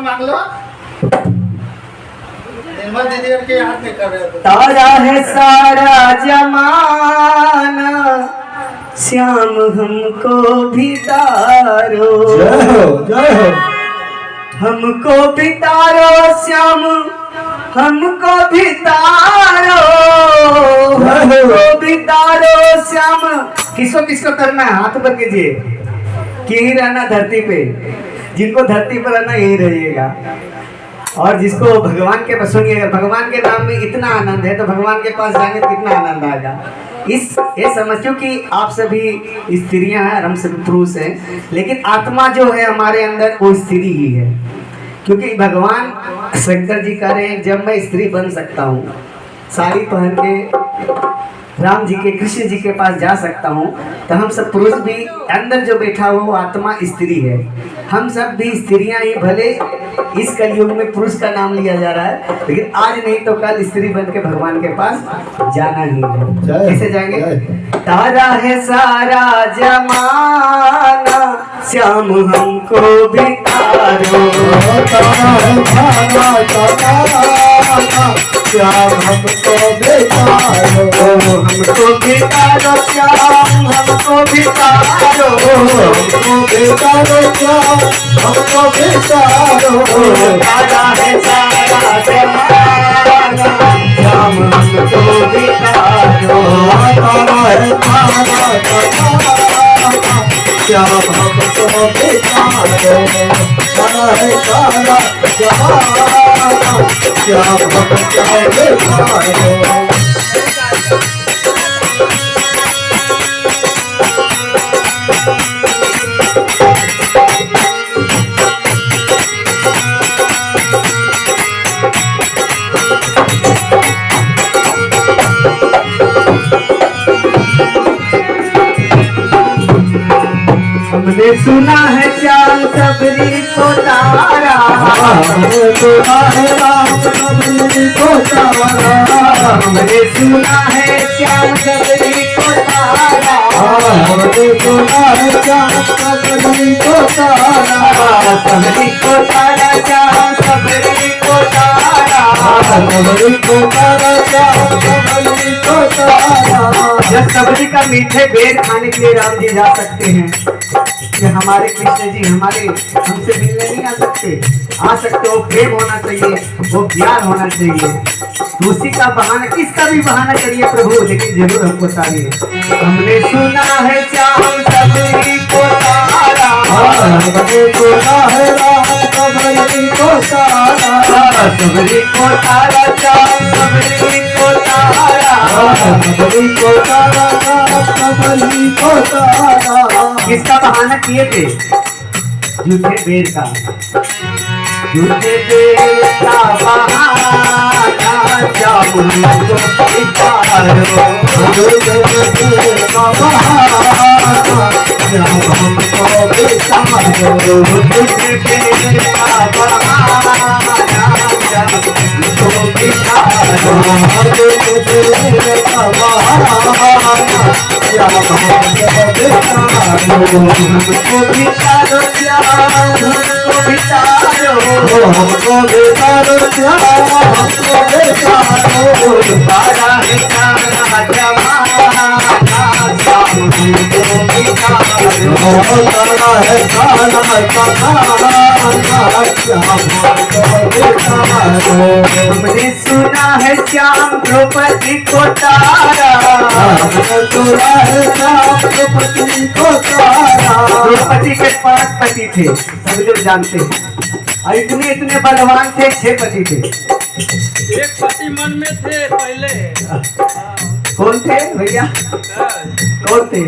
मांग लो। निर्मल दीदी के हाथ में कर रहे हो। तारा है सारा जमाना, श्याम हमको भी तारो। जय हो। हमको भी तारो श्याम, हमको भी तारो, हमको भी तारो श्याम। किसको किसको करना है? हाथ ऊपर कीजिए। कि ही रहना धरती पे, जिनको धरती पर रहना यही रहिएगा। और जिसको भगवान के पास, सुनिए, अगर भगवान के नाम में इतना आनंद है तो भगवान के पास जाने तो कितना आनंद आएगा। ये समझो कि आप सभी स्त्रियां हैं और हम सभी पुरुष हैं, लेकिन आत्मा जो है हमारे अंदर वो स्त्री ही है। क्योंकि भगवान शंकर जी कह रहे हैं जब मैं स्त्री बन सकता हूँ, साड़ी पहन के राम जी के, कृष्ण जी के पास जा सकता हूँ, तो हम सब पुरुष भी अंदर जो बैठा हो वो आत्मा स्त्री है। हम सब भी स्त्रियां ही, भले इस कलयुग में पुरुष का नाम लिया जा रहा है, लेकिन आज नहीं तो कल स्त्री बन के भगवान के पास जाना ही है। कैसे जाएंगे? तारा है सारा जमाना, श्याम हमको भी तारो। तारा है सारा जमाना, श्याम हमको भी तारो। हमको भी तारो श्याम, हमको भी तारो, हमको भी तारो श्याम, हमको भी तारो। तारा है सारा जमाना, श्याम हमको भी तारो। तारा है सारा जमाना, श्याम हमको भी तारो। तारा है सारा जमाना, श्याम हमको भी तारो। हमने सुना है चांद सबरी को तारा, हमने सुना है राम सबरी को तारा। हमने सुना है चांद सबरी को तारा, हमने सुना है चांद सबरी को तारा। सबरी को तारा, चांद सबरी को तारा, सबरी को तारा, चांद सबरी को तारा। जब सबरी का मीठे बेर खाने के लिए राम जी जा सकते हैं कि हमारे कृष्ण जी हमारे हमसे मिलने नहीं आ सकते वो प्रेम होना चाहिए, वो प्यार होना चाहिए। तो उसी का बहाना, किसका भी बहाना करिए प्रभु, लेकिन जरूर हमको चाहिए। हमने सुना है चांद सबरी को तारा, हमने सुना है राम सबरी को तारा। सबरी को तारा, चांद सबरी को तारा, सबरी को तारा, चांद सबरी को तारा। किसका बहाना किए थे? झूठे बेर का, झूठे बेर का बहाना, जाओ हमको इतारो। झूठे बेर का बहाना, जाओ हमको इतारो। झूठे बेर का बहाना, जाओ हमको इतारो। झूठे बेर का बहाना, जाओ हमको इतारो। हमको भी तारो श्याम, हमको भी तारो, हमको भी तारो श्याम, हमको भी तारो। तारा है सारा जमाना, श्याम हमको भी तारो। तारा है सारा जमाना, श्याम हमको भी तारो। हमने सुना है श्याम द्रौपदी को तारा, हमने सुना है श्याम द्रौपदी को तारा। द्रौपदी के 5 पति थे, सब लोग जानते हैं, और इतने बलवान थे, 6 पति थे। एक पति मन में थे पहले। कौन थे भैया? कौन थे?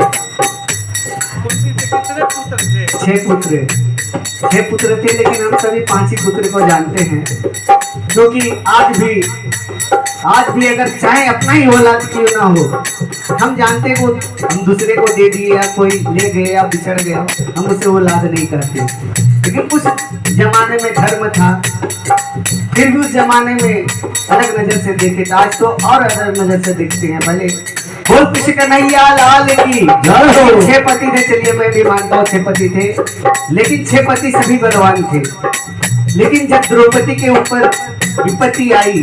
कितने पुत्र थे? 6 पुत्र, 6 पुत्र थे, लेकिन हम सभी 5 ही पुत्र को जानते हैं। क्योंकि आज भी अगर चाहे अपना ही औलाद क्यों ना हो, हम जानते हैं वो हम दूसरे को दे दिए, या कोई ले गए या बिछड़ गया, हम उसे औलाद नहीं कहते। लेकिन उस जमाने में धर्म था, फिर भी उस जमाने में अलग नजर से देखे थे। आज तो और अलग नजर से देखते हैं। भले बोल कृष्ण कन्हैया लाल की। 6 पति थे, चलिए मैं भी मानता हूँ 6 पति थे, लेकिन 6 पति सभी बलवान थे। लेकिन जब द्रौपदी के ऊपर विपत्ति आई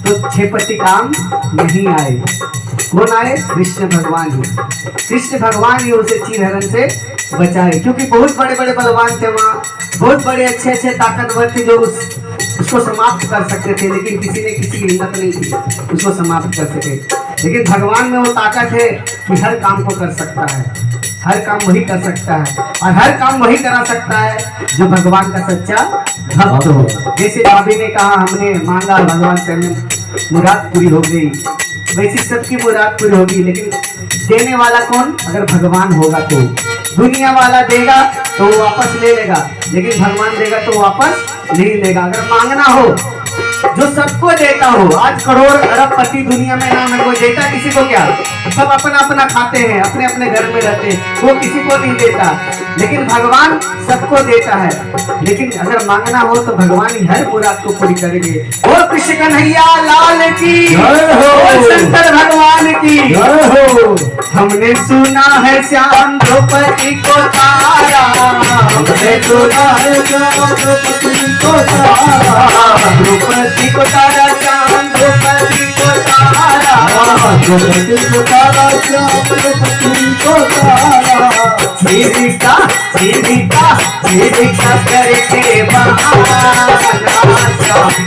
तो 6 पति काम नहीं आए। कौन आए? कृष्ण भगवान ही। कृष्ण भगवान ही उसे चीरहरण से बचाए, क्योंकि बहुत बड़े बड़े बलवान थे वहाँ, बहुत बड़े अच्छे अच्छे ताकतवर थे जो उसको समाप्त कर सकते थे, लेकिन किसी ने किसी की हिम्मत नहीं थी उसको समाप्त कर सके। लेकिन भगवान में वो ताकत है कि हर काम को कर सकता है, हर काम वही कर सकता है, और हर काम वही करा सकता है जो भगवान का सच्चा भक्त हो। जैसे भाभी ने कहा हमने मांगा भगवान से हमें मुराद पूरी हो गई, वैसे सबकी मुराद पूरी होगी, लेकिन देने वाला कौन? अगर भगवान होगा तो। दुनिया वाला देगा तो वो वापस ले लेगा, लेकिन भगवान देगा तो वापस नहीं लेगा। अगर मांगना हो, जो सबको देता हो, आज करोड़ अरबपति दुनिया में नाम है, कोई देता किसी को क्या? सब अपना अपना खाते हैं, अपने अपने घर में रहते हैं, वो किसी को नहीं देता, लेकिन भगवान सबको देता है। लेकिन अगर मांगना हो तो भगवान ही हर मुराद को पूरी करेंगे। ओ कृष्ण कन्हैया लाल की जय हो, शंकर भगवान की जय हो। हमने सुना है श्याम द्रौपदी को तारा, हमने सुना है श्याम द्रौपदी को तारा, द्रौपदी को तारा श्याम द्रौपदी को तारा, द्रौपदी को तारा श्याम द्रौपदी को तारा। जीविका जीविका जीविका करके बहाना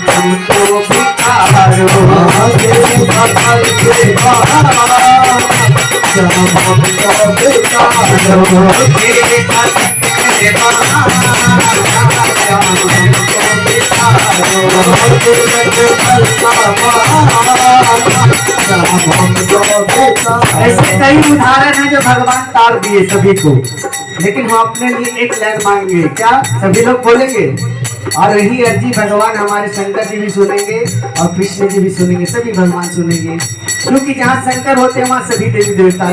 हमको भिखारो, जीविका करके बहाना हमको भिखारो, जीविका करके बहाना ऐसे कई उदाहरण हैं जो भगवान तार दिए सभी को, लेकिन हम अपने लिए एक लाइन मांगेंगे। क्या सभी लोग बोलेंगे? और यही अर्जी भगवान हमारे शंकर जी भी सुनेंगे और कृष्ण जी भी सुनेंगे, सभी भगवान सुनेंगे, क्योंकि जहाँ शंकर होते हैं वहाँ सभी देवी देवता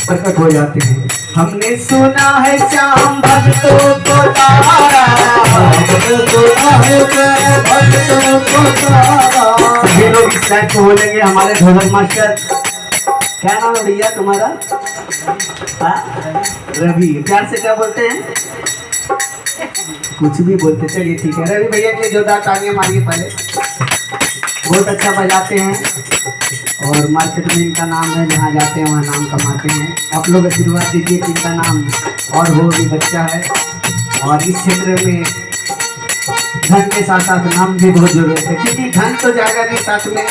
प्रकट हो जाते हैं। हमने सुना है श्याम भक्तों को तारा, सभी लोग इस लाइन को बोलेंगे। हमारे ढोलक मास्टर, क्या नाम है भैया तुम्हारा? रवि। प्यार से क्या बोलते हैं? कुछ भी बोलते, चलिए ठीक है। रवि भैया के लिए जोरदार तालियां मारिए पहले। बहुत अच्छा बजाते हैं और मार्केट में इनका नाम है, जहाँ जाते हैं वहाँ नाम कमाते हैं। आप लोग आशीर्वाद दीजिए कि इनका नाम और हो भी बच्चा है, और इस क्षेत्र में धन के साथ साथ नाम भी बहुत जरूरत है, क्योंकि धन तो जाएगा नहीं, साथ में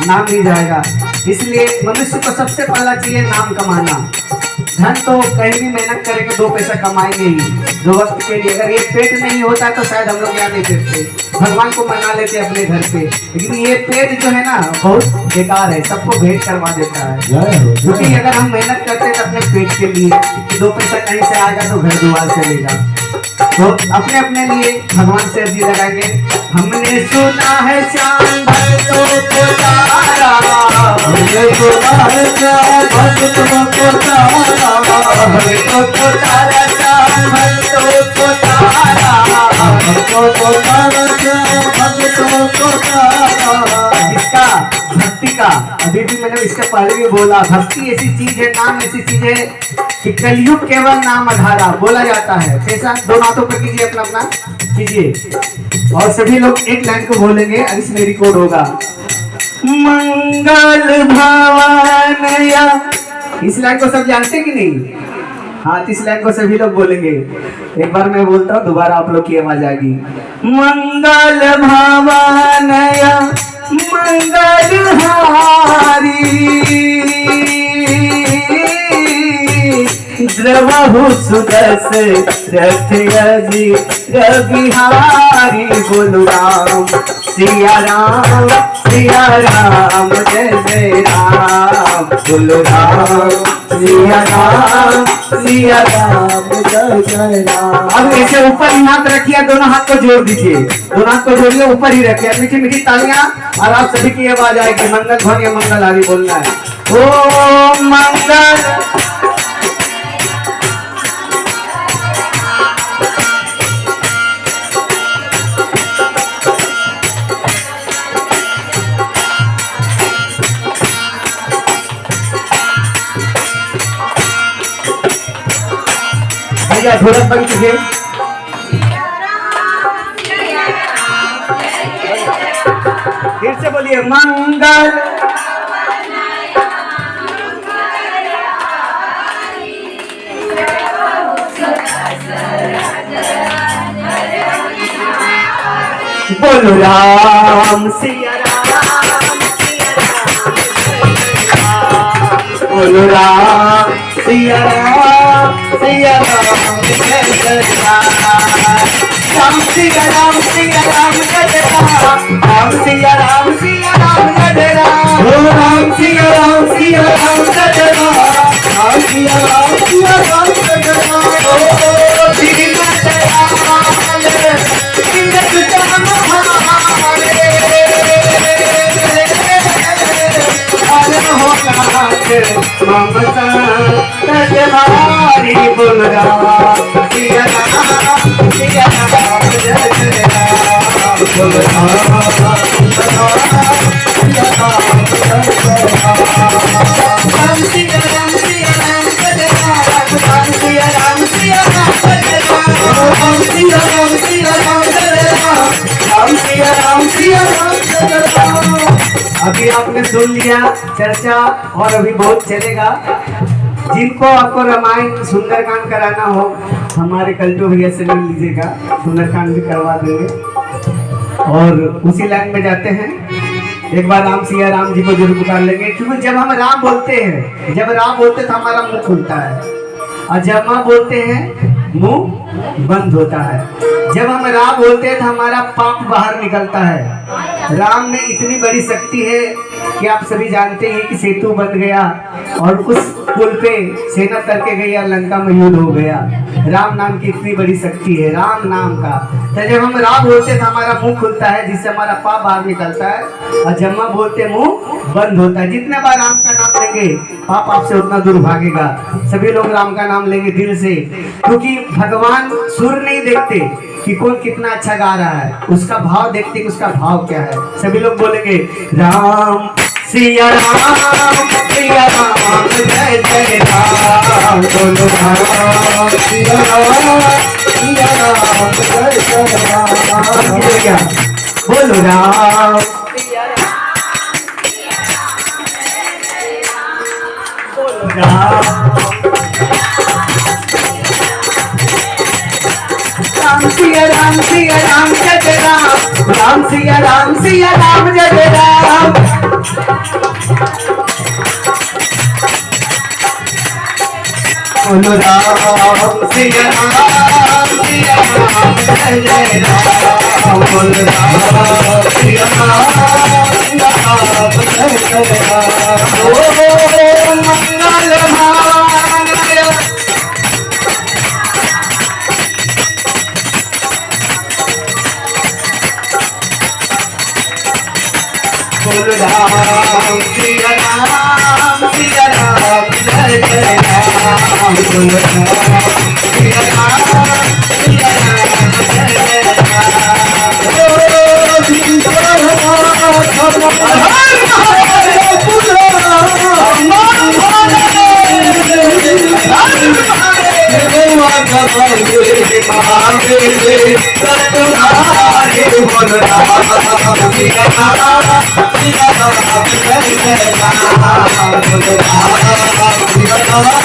नाम भी जाएगा। इसलिए मनुष्य को सबसे पहला चाहिए नाम कमाना। धन तो कहीं भी मेहनत करेंगे 2 पैसा कमाएंगे ही, 2 वक्त के लिए। अगर ये पेट नहीं होता तो शायद हम लोग यहाँ नहीं फिरते, भगवान को मना लेते अपने घर पे। लेकिन ये पेट जो है ना बहुत बेकार है, सबको भेंट करवा देता है। क्योंकि अगर हम मेहनत करते हैं तो अपने पेट के लिए, 2 पैसा कहीं से आएगा तो घर द्वार चलेगा, तो अपने अपने लिए भगवान से अर्जी लगाएंगे। हमने सुना है श्याम भक्तों को तारा, हमने सुना है श्याम भक्तों को तारा, भक्तों को तारा श्याम भक्तों को तारा, भक्तों को तारा श्याम भक्तों को तारा। इसका भक्ति का अभी भी मैंने इसका पहले भी बोला, भक्ति ऐसी चीज है, नाम ऐसी चीज है कि कलयुग केवल नाम आधारा बोला जाता है। कैसा? 2 हाथों पर कीजिए, अपना अपना कीजिए, और सभी लोग एक लाइन को बोलेंगे और इसमें रिकॉर्ड होगा। मंगल भवन या, इस लाइन को सब जानते कि नहीं? हाँ, इस लाइन को सभी लोग बोलेंगे। एक बार मैं बोलता हूँ, दोबारा आप लोग की आवाज आएगी। मंगल भवन या मंगल हारी, द्रवहु सुदस रथ यजी रविहारी। बोलो राम सिया राम जय जय राम, बोलो राम सिया राम जय जय राम। अब ऐसे ऊपर ही हाथ रखिए, दोनों हाथ को जोड़ दीजिए, दोनों हाथ को जोड़िए, ऊपर ही रखिए, मीठी मीठी तालियां, और आप सभी की आवाज आएगी। मंगल ध्वनि या मंगल हारी बोलना है। ओम मंगल ढोलक बन चुके। मंगल। बोलो राम सिया राम, बोलो राम सिया राम, सिया राम जय जय राम। राम सिया राम, सिया राम जय राम। राम सिया राम, सिया राम जय राम। ओ राम सिया राम, सिया राम जय राम। राम सिया राम, सिया राम जय राम। ओ दीन दयाल इंद्र महारे, ममता तजहारी। बोल राम सिया राम, सिया राम जय जय राम। बोल राम सिया राम, सिया राम जय जय राम। राम सिया राम, सिया राम जय राम। राम सिया राम, सिया राम जय राम। राम सिया राम, सिया राम जय राम। राम सिया राम, सिया राम जय राम। अभी आपने सुन लिया चर्चा, और अभी बहुत चलेगा। जिनको आपको रामायण सुंदरकांड कराना हो, हमारे कल्टू भैया से मिल लीजिएगा, सुंदरकांड भी करवा देंगे। और उसी लाइन में जाते हैं। एक बार राम सिया राम जी को जरूर पुकार लेंगे, क्योंकि जब हम राम बोलते हैं, जब राम बोलते तो हमारा मुंह खुलता है, और जब माँ बोलते हैं मुंह बंद होता है। जब हम राम बोलते हैं तो हमारा पाप बाहर निकलता है। राम में इतनी बड़ी शक्ति है कि आप सभी जानते हैं कि सेतु बन गया, और उस पुल पे सेना तर के गई और लंका में युद्ध हो गया। राम नाम की इतनी बड़ी शक्ति है, राम नाम का। तो जब हम राम बोलते हैं तो हमारा मुंह खुलता है, जिससे हमारा पाप बाहर निकलता है, और जब माँ बोलते मुंह बंद होता है। जितने बार राम का नाम लेंगे पाप आपसे उतना दूर भागेगा। सभी लोग राम का नाम लेंगे दिल से, क्योंकि भगवान सुर नहीं देखते कि कौन कितना अच्छा गा रहा है, उसका भाव देखते कि उसका भाव क्या है। सभी लोग बोलेंगे राम सिया राम, सिया राम जय जय राम। बोलो राम सिया राम, सिया राम जय जय राम। बोलो राम राम। राम सिया राम, सिया राम जय राम। राम सिया राम, सिया राम जय राम। बोलो राम सिया राम, सिया राम जय जय राम। बोलो राम सिया राम, सिया राम जय जय राम। ओ मंगल भाग्य बोलो राम सिया राम, सिया राम जय जय राम। बोलो राम सिया राम,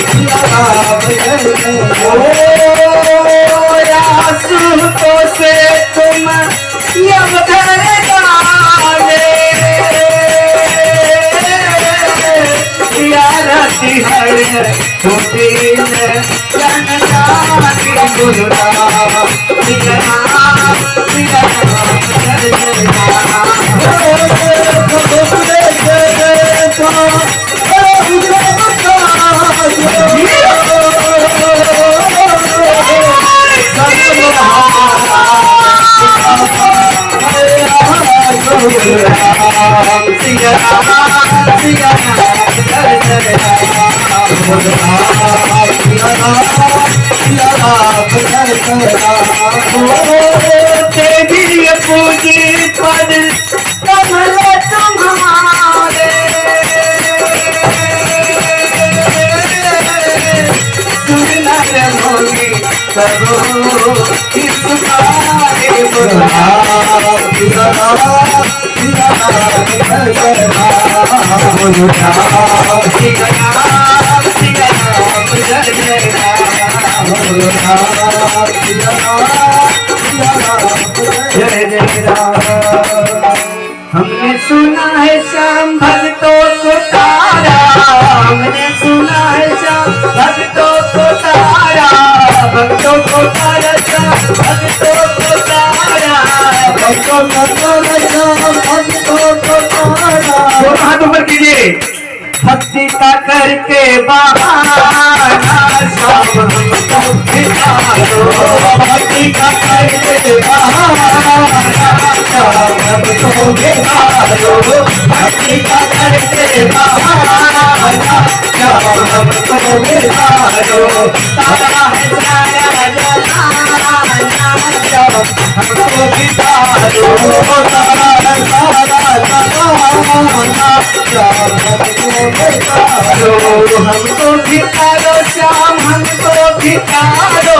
सिया राम जय जय राम। ओ तो से तुम यम यारती है छोटी जनता की। बोलो राम सिया राम, सिया राम जय जय राम। राम सिया राम, सिया राम जय जय राम। बोलो राम सिया राम, सिया राम जय जय राम। देवी पूजी पद कमल तुम्हारे, सुनर होगी करो इस बारे। बोलो सिया राम सिया राम जय जय राम बोलो राम सिया राम जय जय राम बोलो राम सिया राम जय जय राम। हमने सुना है श्याम भक्तों को तारा, हमने सुना है श्याम भक्तों को तारा, भक्तों को तारा श्याम भक्तों को तारा, भक्तों को तारा भक्तों को तारा। दोनों हाथ ऊपर कीजिए। भक्ति का करके बहाना श्याम हमको भिखारो, भक्ति का करके बहाना श्याम हमको भिखारो, भक्ति का करके बहाना श्याम हमको भिखारो। तारा है सारा जहान श्याम हमको भिखारो, तारा सारा जहान श्याम हमको भिखारो, हमको भिखारो श्याम हमको भिखारो,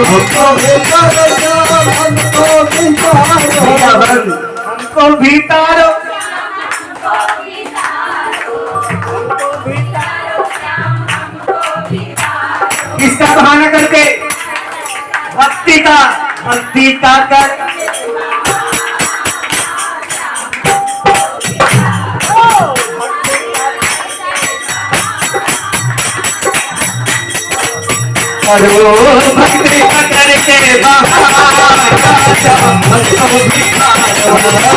हमको भिखारो श्याम हमको भिखारो, हमको भिखारो। किसका बहाना करके? भक्ति का कर। करो भक्ति का करके बहाना श्याम हमको भिखारो,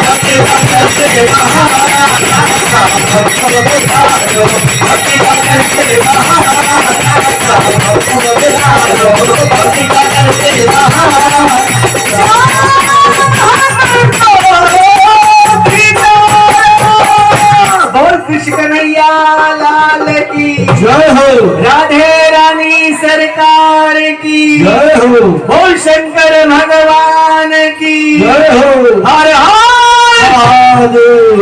भक्ति का करके बहाना श्याम हमको भिखारो, भक्ति का करके बहाना श्याम हमको भिखारो, भक्ति का करके बहाना बोल कृष्ण कन्हैया लाल की जय हो, राधे रानी सरकार की जय हो, बोल शंकर भगवान की जय हो। हर हर महादेव।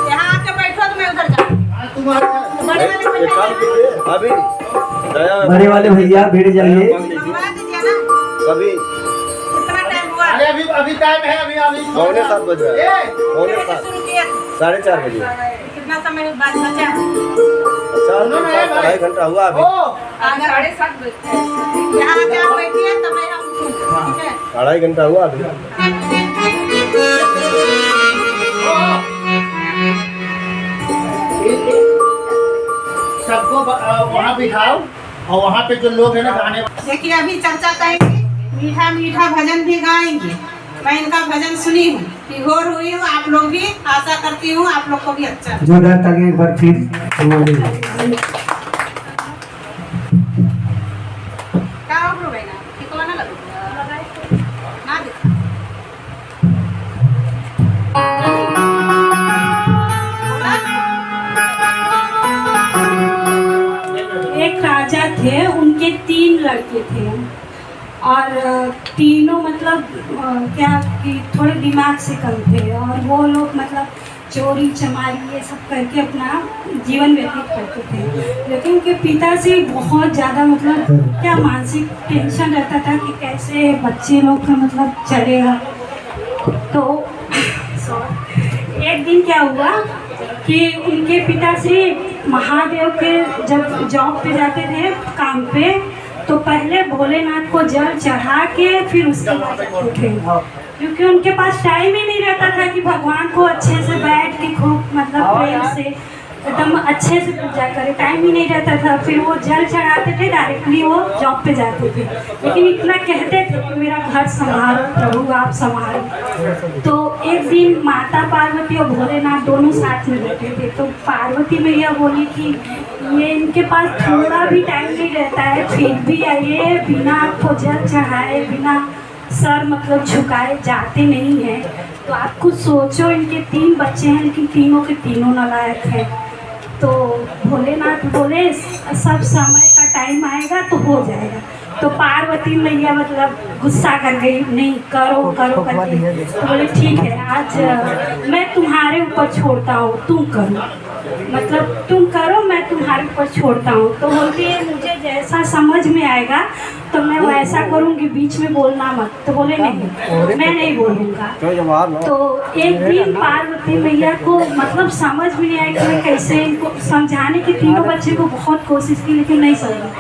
यहाँ आके बैठो तो मैं उधर जाऊँ। बड़े वाले बैठे अभी दया बड़े वाले भैया बैठ जाइए। मंगवा दीजिए ना। कभी कितना टाइम हुआ? अरे अभी टाइम है, अभी पौने 7 बज रहा है, पौने कैसे 7, शुरू किए? 4:30 बजे। कितना समय बाद बचा? 4 घंटा हुआ अभी। आगे 7:30 बजते हैं। यहाँ आके आप बैठिए तब मैं यहाँ उठूँ, ठीक है? 2.5 घंटा हुआ अभी। सबको वहाँ बिठाओ और वहाँ पे जो लोग हैं ना गाने देखिए अभी चर्चा करेंगे, मीठा मीठा भजन भी गाएंगे। मैं इनका भजन सुनी हूँ, विभोर हुई हूँ। आप लोग भी, आशा करती हूँ आप लोग को भी अच्छा लगे। जोरदार तालियां एक बार फिर। क्या हो गया ना? टिकवा ना लगो ना दिखा। एक राजा थे, उनके 3 लड़के थे और तीनों मतलब क्या कि थोड़े दिमाग से कम थे और वो लोग मतलब चोरी चमारी ये सब करके अपना जीवन व्यतीत करते थे। लेकिन उनके पिता से बहुत ज़्यादा मतलब क्या मानसिक टेंशन रहता था कि कैसे बच्चे लोग का मतलब चलेगा। तो एक दिन क्या हुआ कि उनके पिताश्री महादेव के जब जॉब पे जाते थे काम पे, तो पहले भोलेनाथ को जल चढ़ा के फिर उसके बाद जाते थे, क्योंकि उनके पास टाइम ही नहीं रहता था कि भगवान को अच्छे से बैठ के खूब मतलब प्रेम से एकदम अच्छे से पूजा करे। टाइम ही नहीं रहता था। फिर वो जल चढ़ाते थे, डायरेक्टली वो जॉब पे जाते थे, लेकिन इतना कहते थे कि मेरा घर संभालो प्रभु, आप संभालो। तो एक दिन माता पार्वती और भोलेनाथ दोनों साथ में बैठे थे। तो पार्वती मैया बोली कि ये इनके पास थोड़ा भी टाइम नहीं रहता है, फिर भी ये बिना आपको जल चढ़ाए, बिना सर मतलब झुकाए जाते नहीं हैं। तो आप कुछ सोचो, इनके 3 बच्चे हैं लेकिन तीनों के तीनों नालायक हैं। तो भोलेनाथ बोले सब समय का टाइम आएगा तो हो जाएगा। तो पार्वती मैया मतलब गुस्सा कर गई, नहीं करो करो करके। तो बोले ठीक है, आज मैं तुम्हारे ऊपर छोड़ता हूँ, तुम करो, मतलब तुम करो, मैं तुम्हारे ऊपर छोड़ता हूँ। तो बोलती है मुझे जैसा समझ में आएगा तो मैं वैसा करूँगी, बीच में बोलना मत। तो बोले नहीं, मैं नहीं बोलूँगा। तो एक दिन पार्वती मैया को मतलब समझ में नहीं आया कि मैं कैसे इनको समझाने की, तीनों बच्चे को बहुत कोशिश की लेकिन नहीं समझा।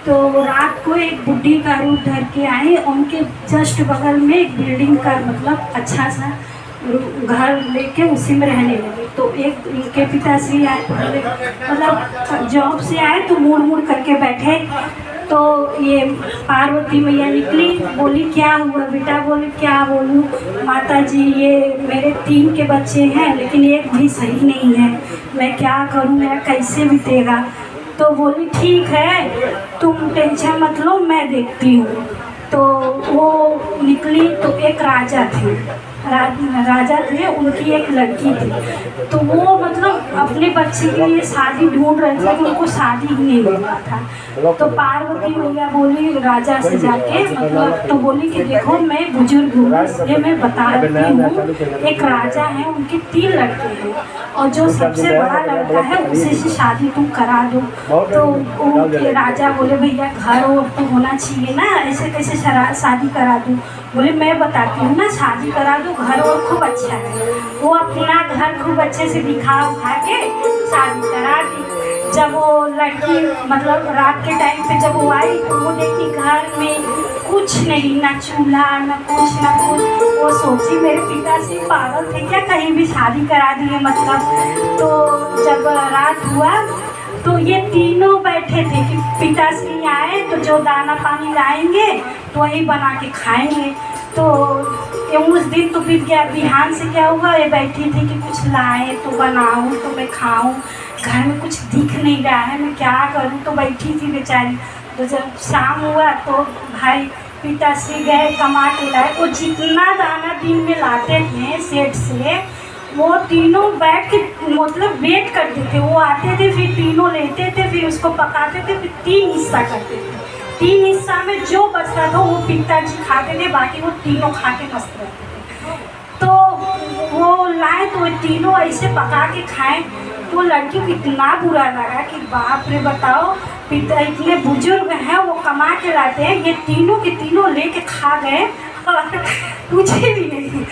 तो रात को एक बुढ़ी का रूप धर के आए, उनके जस्ट बगल में एक बिल्डिंग का मतलब अच्छा सा घर लेके उसी में रहने लगे। तो एक इनके पिताश्री आए, मतलब जॉब से आए तो मुड़ मुड़ करके बैठे। तो ये पार्वती मैया निकली, बोली क्या हुआ बेटा? बोले क्या बोलूँ माता जी, ये मेरे 3 के बच्चे हैं लेकिन एक भी सही नहीं है, मैं क्या करूँ, मेरा कैसे बीतेगा? तो बोली ठीक है, तुम टेंशन मत लो, मैं देखती हूँ। तो वो निकली तो एक राजा थे, राजा थे, उनकी एक लड़की थी। तो वो मतलब अपने बच्चे के लिए शादी ढूंढ रहे थे लेकिन उनको शादी ही नहीं मिल रहा था। तो पार्वती मैया बोली राजा से जाके, मतलब तो बोली कि देखो मैं बुजुर्ग हूँ इसलिए मैं बता रही हूँ, एक राजा है, उनके 3 लड़के हैं और जो सबसे बड़ा लड़का है उसी से शादी तुम करा दो। तो उनके राजा बोले भैया घर और तो होना चाहिए ना, ऐसे कैसे शादी करा दूँ? बोले मैं बताती हूँ ना, शादी करा दो, घर और खूब अच्छा है। वो अपना घर खूब अच्छे से दिखा उठा के शादी करा दी। जब वो लड़की मतलब रात के टाइम पे जब वो आई तो वो देखी घर में कुछ नहीं, ना चूल्हा ना कुछ ना कुछ। वो सोची मेरे पिताश्री पागल थे क्या, कहीं भी शादी करा दिए मतलब। तो जब रात हुआ तो ये तीनों बैठे थे कि पिताश्री आए तो जो दाना पानी लाएंगे तो वही बना के खाएंगे। तो उस दिन तो बीत गया। बिहान से क्या हुआ, ये बैठी थी कि कुछ लाए तो बनाऊं तो मैं खाऊं, घर में कुछ दिख नहीं रहा है, मैं क्या करूं। तो बैठी थी बेचारी। तो जब शाम हुआ तो भाई पिताश्री गए कमा के लाए। वो जितना दाना दिन में लाते थे सेठ से, वो तीनों बैठ के मतलब वेट करते थे। वो आते थे फिर तीनों लेते थे, फिर उसको पकाते थे, फिर 3 हिस्सा करते थे। 3 हिस्सा में जो बचता था वो पिताजी खाते थे, बाकी वो तीनों खा के मस्त रहते थे। तो वो लाए तो वो तीनों ऐसे पका के खाएं। तो लड़की को इतना बुरा लगा कि बाप रे बताओ, पिता इतने बुजुर्ग हैं, वो कमा के लाते हैं, ये तीनों के तीनों लेके खा गए और पूछे भी नहीं।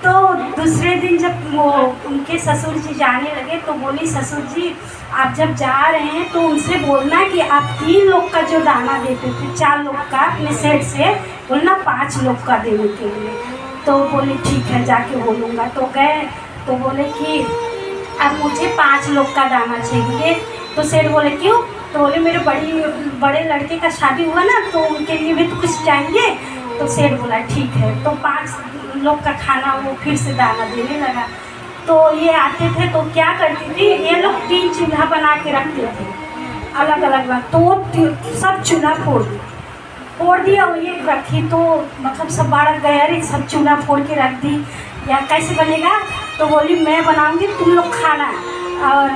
तो दूसरे दिन जब वो उनके ससुर जी जाने लगे तो बोली ससुर जी आप जब जा रहे हैं तो उनसे बोलना कि आप 3 लोग का जो दाना देते थे 4 लोग का अपने सेठ से बोलना 5 लोग का देने के लिए। तो बोले ठीक है जाके बोलूँगा। तो गए तो बोले कि अब मुझे 5 लोग का दाना चाहिए। तो सेठ बोले क्यों? तो बोले मेरे बड़े लड़के का शादी हुआ ना तो उनके लिए भी तो कुछ चाहिए। तो सेठ बोला ठीक है। तो 5 लोग का खाना वो फिर से दाना देने लगा। तो ये आते थे तो क्या करती थी, ये लोग 3 चूल्हा बना के रखते थे अलग अलग बात। तो सब चूल्हा फोड़ दिया और ये रखी तो मतलब सब बाढ़ गए, अरे सब चूल्हा फोड़ के रख दी, या कैसे बनेगा? तो बोली मैं बनाऊंगी तुम लोग खाना। और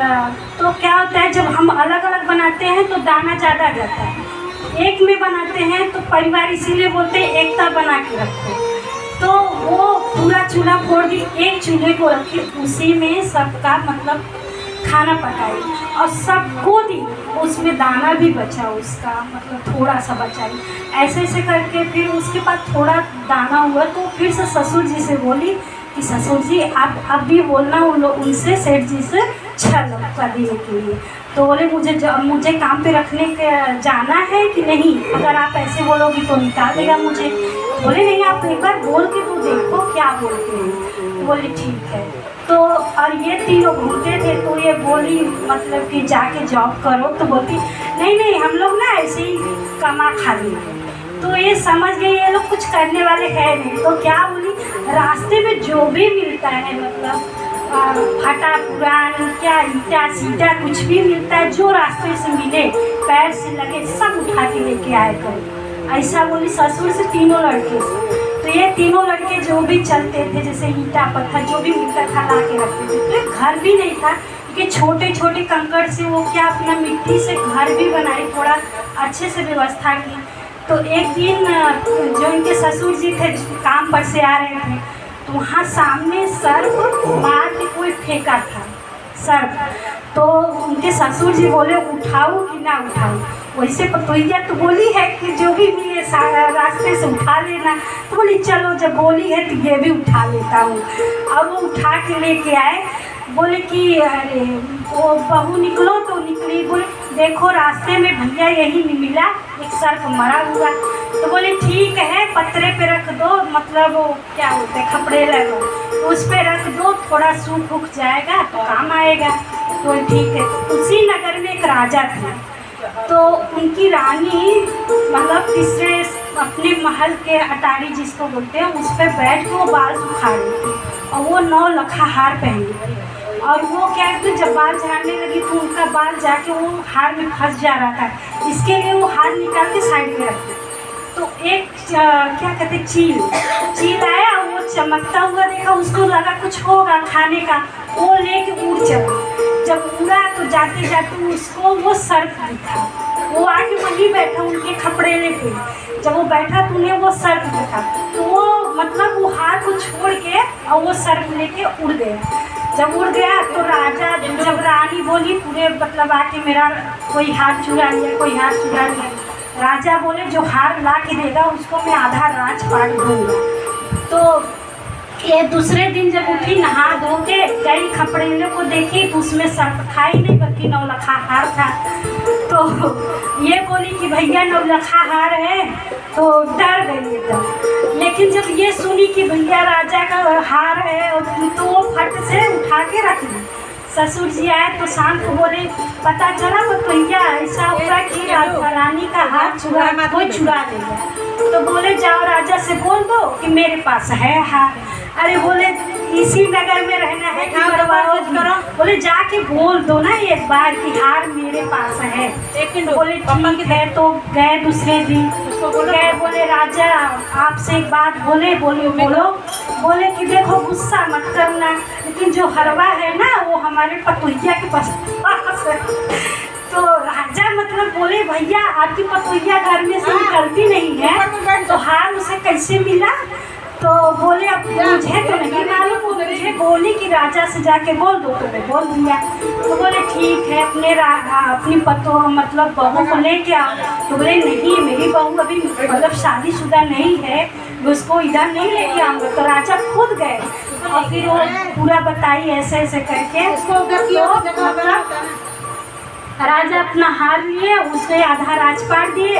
तो क्या होता है जब हम अलग अलग बनाते हैं तो दाना ज़्यादा जाता है, एक में बनाते हैं तो परिवार इसीलिए बोलते हैं एकता बना के रखो। तो वो पूरा चूल्हा फोड़ दी, एक चूल्हे को रखी, उसी में सबका मतलब खाना पकाई और सबको दी। उसमें दाना भी बचा उसका, मतलब थोड़ा सा बचा ही। ऐसे ऐसे करके फिर उसके बाद थोड़ा दाना हुआ तो फिर से ससुर जी से बोली कि ससुर जी आप अब भी बोलना उनसे सेठ जी से 6 लोग का देने के लिए। तो बोले मुझे काम पे रखने के जाना है कि नहीं, अगर आप ऐसे बोलोगी तो निकाल देगा मुझे। बोले नहीं आप एक बार बोल के तो देखो क्या बोलते हैं। बोले ठीक है। तो और ये तीनों घूमते थे तो ये बोली मतलब कि जाके जॉब करो। तो बोलती नहीं हम लोग ना ऐसे ही कमा खा लेंगे। तो ये समझ गए ये लोग कुछ करने वाले हैं नहीं। तो क्या बोली रास्ते में जो भी मिलता है मतलब फटा पुरान क्या ईटा सीटा कुछ भी मिलता है, जो रास्ते से मिले पैर से लगे सब उठा के लेके आए करो। ऐसा बोली ससुर से तीनों लड़के से। तो ये तीनों लड़के जो भी चलते थे जैसे ईटा पत्थर जो भी मिलता था ला के रखते थे। तो घर भी नहीं था क्योंकि छोटे छोटे कंकड़ से वो क्या अपना मिट्टी से घर भी बनाई, थोड़ा अच्छे से व्यवस्था की। तो एक दिन जो इनके ससुर जी थे काम पर से आ रहे थे, तो वहाँ सामने सर्प मार के कोई फेंका था सर्प। तो उनके ससुर जी बोले उठाऊं कि ना उठाऊं। वैसे पतोहिया तो बोली है कि जो भी मिले रास्ते से उठा लेना। तो बोली चलो जब बोली है तो ये भी उठा लेता हूँ। और वो उठा के लेके आए। बोले कि अरे वो बहू निकलो तो निकली। बोले देखो रास्ते में भैया यही नहीं मिला, एक सर्प मरा हुआ। तो बोले ठीक है पत्रे पे रख दो, मतलब वो क्या होते हैं खपड़े लगो, तो उस पे रख दो, थोड़ा सूख उख जाएगा तो काम आएगा। तो ठीक है। तो उसी नगर में एक राजा थे, तो उनकी रानी मतलब तीसरे अपने महल के अटारी जिसको बोलते हैं उस पर बैठ के वो बाल सुखा रही थी और वो 9 लखा हार पहनी थी। और वो क्या है जब बाल झाड़ने लगी तो उनका बाल जाके वो हार में फंस जा रहा था। इसके लिए वो हार निकाल के साइड में रखते। तो एक क्या कहते चील आया, वो चमकता हुआ देखा, उसको लगा कुछ होगा खाने का, वो लेके उड़ चला। जब उड़ा तो जाते जाते उसको वो सर्प दिखा। वो आके वहीं बैठा उनके खपड़ेले पे। जब वो बैठा तो उन्हें वो सर्प दिखा, तो वो मतलब वो हार को छोड़ के और वो सर्प लेके उड़ गया। जब उड़ गया तो राजा जब रानी बोली पूरे मतलब आके मेरा कोई हार चुरा लिया, कोई हार चुरा लिया। राजा बोले जो हार ला के देगा उसको मैं आधा राजपाट दूंगा। तो ये दूसरे दिन जब उठी नहा धो के गई खपड़ेले को देखी तो उसमें सर्प था ही नहीं बल्कि 9 लखा हार था। तो ये बोली कि भैया 9 लखा हार है, तो डर गई एकदम। लेकिन जब ये सुनी कि भैया राजा का हार है तो वो फट से उठा के रख ली। ससुर जी आए तो शाम को बोले पता चला तो भैया ऐसा हुआ कि रानी का हार कोई चुरा लेगा। तो बोले जाओ राजा से बोल दो कि मेरे पास है हार। अरे बोले इसी नगर में रहना है कि करो। बोले जाके बोल दो ना एक बार कि हार मेरे पास है। लेकिन बोले ठीक है। तो गए दूसरे दिन गए, बोले राजा आपसे एक बात बोलो। बोले कि देखो गुस्सा मत करना, लेकिन जो हरवा है ना वो हमारे पतोहिया के पास है। तो राजा मतलब बोले भैया आपकी पतोहिया घर में से निकलती नहीं है तो हार उसे कैसे मिला। तो बोले अब मुझे तो नहीं मालूम, मुझे बोली कि राजा से जाके बोल दो। तो मैं बोल दिया। तो बोले ठीक है अपनी पतो मतलब बहू को लेके आओ। तो बोले नहीं मेरी बहू अभी मतलब शादीशुदा नहीं है, उसको इधर नहीं लेके आऊँगा। तो राजा खुद गए और फिर वो पूरा बताई ऐसे ऐसे करके। तो मतलब राजा अपना हार लिए, उसने आधा राजपाट दिए,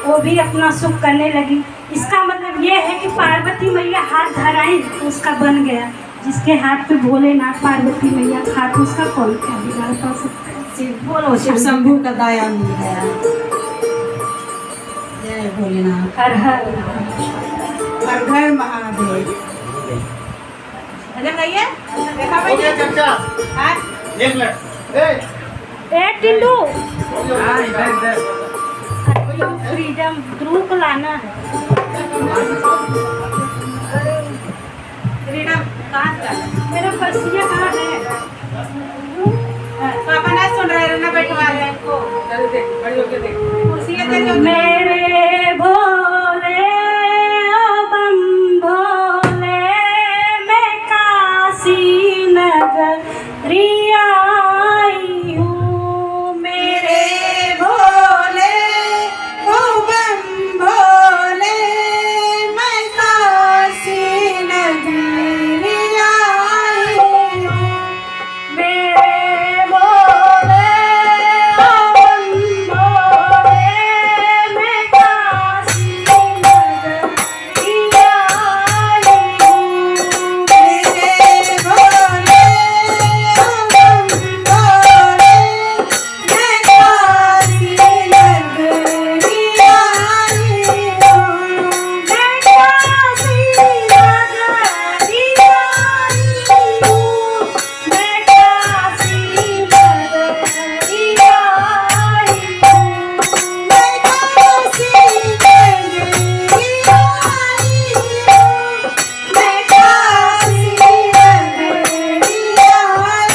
वो भी अपना सुख करने लगी। इसका मतलब ये है कि पार्वती मैया हाथ धराई तो उसका बन गया। जिसके हाथ पे भोलेनाथ पार्वती मैया हाथ उसका कौन क्या बिगाड़ पा सकता है। बोलो शिव शंभू का दया मिल गया। जय भोलेनाथ। हर हर हर महादेव। भजन गाइए देखा भाई ओके चाचा हाँ? 1 मिनट। ए टिंडू फ्रीडम ध्रुव को लाना है। फ्रीडम कहाँ का? मेरा पर्सिया कहाँ है? पापा ना सुन रहे ना बैठवा रहे हैं। कुर्सी है तेरी। मेरे